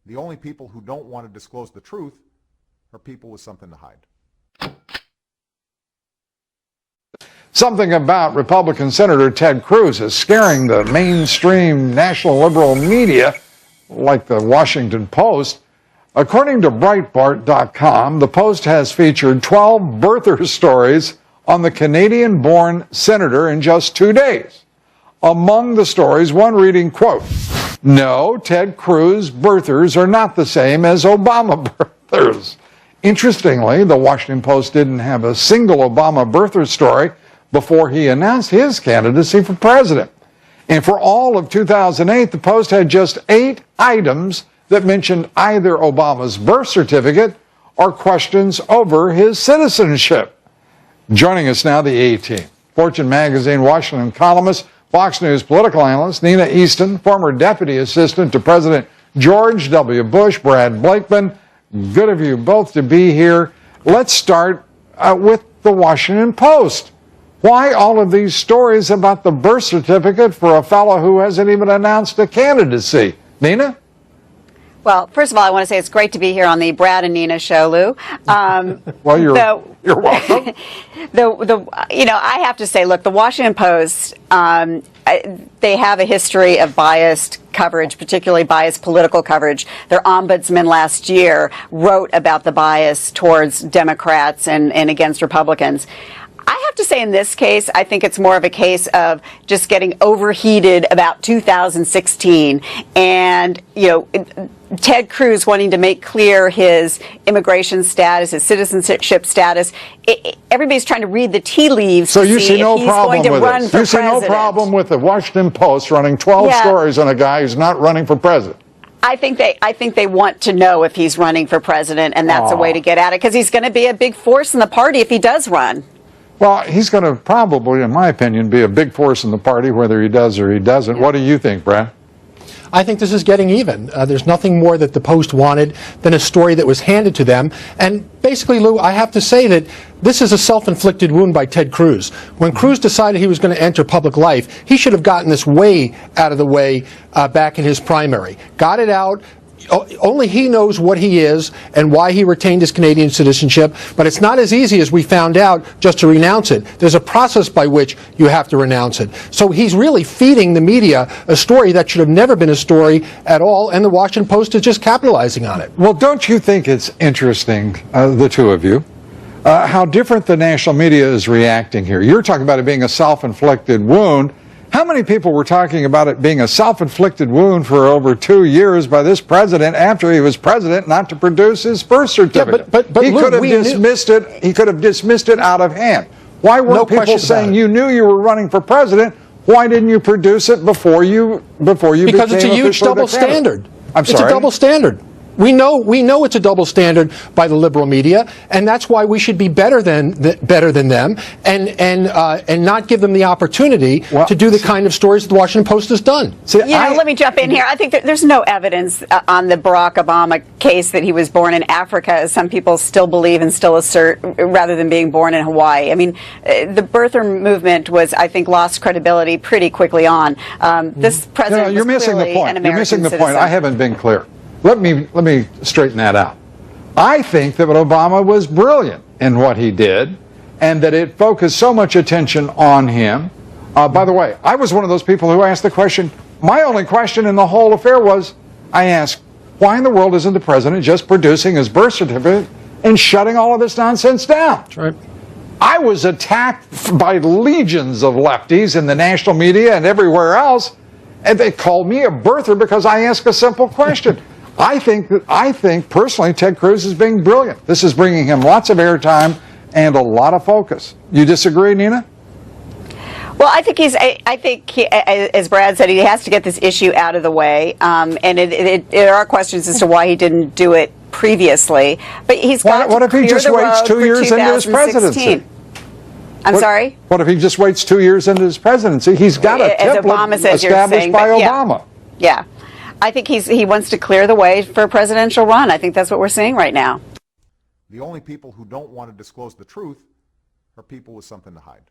The only people who don't want to disclose the truth are people with something to hide. Something about Republican Senator Ted Cruz is scaring the mainstream national liberal media, like the Washington Post. According to Breitbart.com, the Post has featured 12 birther stories on the Canadian-born senator in just 2 days. Among the stories, one reading, quote, "No, Ted Cruz birthers are not the same as Obama birthers." Interestingly, the Washington Post didn't have a single Obama birther story before he announced his candidacy for president. And for all of 2008, the Post had just 8 items that mentioned either Obama's birth certificate or questions over his citizenship. Joining us now, the A-Team. Fortune magazine Washington columnist, Fox News political analyst Nina Easton, former deputy assistant to President George W. Bush, Brad Blakeman. Good of you both to be here. Let's start with the Washington Post. Why all of these stories about the birth certificate for a fellow who hasn't even announced a candidacy? Nina? Well, first of all, I want to say it's great to be here on the Brad and Nina show, Lou. Well, you're welcome. I have to say, look, the Washington Post, they have a history of biased coverage, particularly biased political coverage. Their ombudsman last year wrote about the bias towards Democrats and against Republicans. I have to say in this case, I think it's more of a case of just getting overheated about 2016 and, Ted Cruz wanting to make clear his immigration status, his citizenship status. Everybody's trying to read the tea leaves so to you see no if he's problem going to with run it. for You see no president. problem with the Washington Post running 12 stories on a guy who's not running for president. I think they want to know if he's running for president, and that's a way to get at it, because he's going to be a big force in the party if he does run. Well, he's going to probably, in my opinion, be a big force in the party, whether he does or he doesn't. What do you think, Brad? I think this is getting even. There's nothing more that the Post wanted than a story that was handed to them. And basically, Lou, I have to say that this is a self-inflicted wound by Ted Cruz. When Cruz decided he was going to enter public life, he should have gotten this way out of the way back in his primary. Got it out. Only he knows what he is and why he retained his Canadian citizenship, but it's not as easy as we found out just to renounce it. There's a process by which you have to renounce it. So he's really feeding the media a story that should have never been a story at all, and the Washington Post is just capitalizing on it. Well, don't you think it's interesting, the two of you, how different the national media is reacting here? You're talking about it being a self-inflicted wound. How many people were talking about it being a self-inflicted wound for over 2 years by this president after he was president not to produce his birth certificate? Yeah, but he Lou, could have dismissed it. He could have dismissed it out of hand. Why weren't people saying you knew you were running for president? Why didn't you produce it before you because it's a huge double standard. I'm sorry. It's a double standard. We know it's a double standard by the liberal media, and that's why we should be better than them, and not give them the opportunity to do the kind of stories that the Washington Post has done. Let me jump in here. I think there's no evidence on the Barack Obama case that he was born in Africa, as some people still believe and still assert, rather than being born in Hawaii. I mean, the birther movement was, I think, lost credibility pretty quickly on. This president you're was missing clearly the point. an American You're missing the citizen. point. I haven't been clear. Let me straighten that out. I think that Obama was brilliant in what he did, and that it focused so much attention on him. By the way, I was one of those people who asked the question. My only question in the whole affair was, I asked, why in the world isn't the president just producing his birth certificate and shutting all of this nonsense down? That's right. I was attacked by legions of lefties in the national media and everywhere else, and they called me a birther because I asked a simple question. I think personally Ted Cruz is being brilliant. This is bringing him lots of airtime and a lot of focus. You disagree, Nina? Well, I think as Brad said, he has to get this issue out of the way, and there are questions as to why he didn't do it previously. But he's got what to if he clear just the waits road 2 for years into his 2016. presidency? I'm sorry? What if he just waits 2 years into his presidency? He's got a As Obama template says, you're established saying, by but Obama. Yeah. I think he wants to clear the way for a presidential run. I think that's what we're seeing right now. The only people who don't want to disclose the truth are people with something to hide.